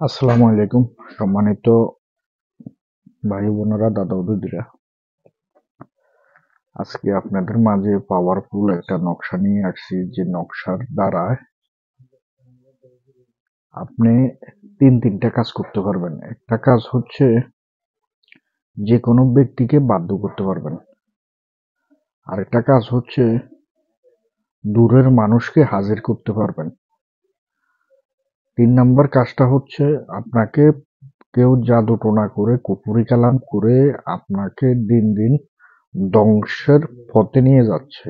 আসসালামু আলাইকুম সম্মানিত ভাই বোনেরা, দাদা ও দিদিরা। আজকে আপনাদের মাঝে পাওয়ারফুল একটা নকশা নিয়ে আসছি, যে নকশার দ্বারা আপনি তিনটা কাজ করতে পারবেন। একটা কাজ হচ্ছে যে কোনো ব্যক্তিকে বাধ্য করতে পারবেন, আরেকটা কাজ হচ্ছে দূরের মানুষকে হাজির করতে পারবেন। 3 নম্বর কাজটা হচ্ছে আপনাকে কেউ জাদু টোনা করে কুফরি কালাম করে আপনাকে দিন দিন ধ্বংসের পথে নিয়ে যাচ্ছে।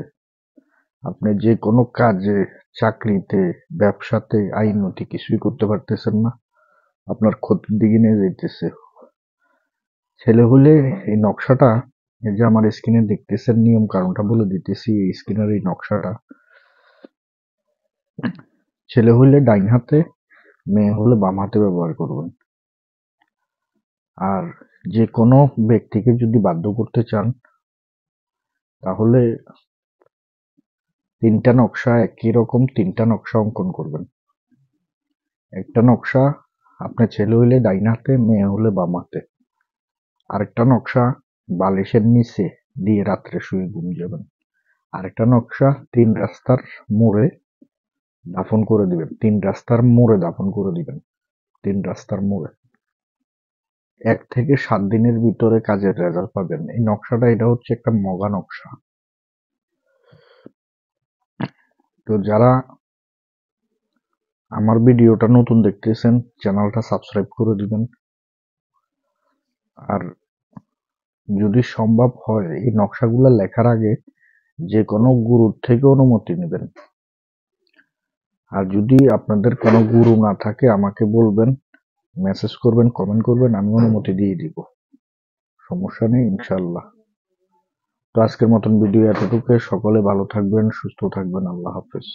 আপনি যে কোনো কাজে, চাকরিতে, ব্যবসাতে, আইনতি কিছুই করতে পারতেছেন না, আপনার ক্ষতির দিকে নিয়ে যাইতেছে। ছেলে হলে এই নকশাটা, এই যে আমার স্ক্রিনে দেখতেছেন, নিয়ম কারণটা বলে দিতেছি। এই স্ক্রিনের এই নকশাটা ছেলে হলে ডাইন হাতে, মেয়ে হলে বাম হাতে ব্যবহার করবেন। আর যে কোনো ব্যক্তিকে যদি বাধ্য করতে চান, তাহলে 3টা নকশা, একই রকম 3টা নকশা অঙ্কন করবেন। একটা নকশা আপনার ছেলে হইলে ডাইন হাতে, মেয়ে হলে বাম হাতে। আরেকটা নকশা বালিশের নিচে দিয়ে রাত্রে শুয়ে ঘুম যাবেন। আরেকটা নকশা 3 রাস্তার মোড়ে দাফন করে দিবেন। 3 রাস্তার মোড়ে দাফন করে দিবেন। 3 রাস্তার মোড়ে 1 থেকে 7 দিনের ভিতরে কাজের রেজাল্ট পাবেন। এই নকশাটা, এটা হচ্ছে একটা মগা নকশা। তো যারা আমার ভিডিওটা নতুন দেখতেছেন, চ্যানেলটা সাবস্ক্রাইব করে দিবেন। আর যদি সম্ভব হয়, এই নকশাগুলো লেখার আগে যে কোনো গুরুর থেকে অনুমতি নেবেন। আর যদি আপনাদের কোনো গুরু না থাকে, আমাকে বলবেন, মেসেজ করবেন, কমেন্ট করবেন, আমি অনুমতি দিয়ে দিব। সমস্যা নেই ইনশাল্লাহ। তো আজকের মতন ভিডিও এতটুকু। সকলে ভালো থাকবেন, সুস্থ থাকবেন। আল্লাহ হাফেজ।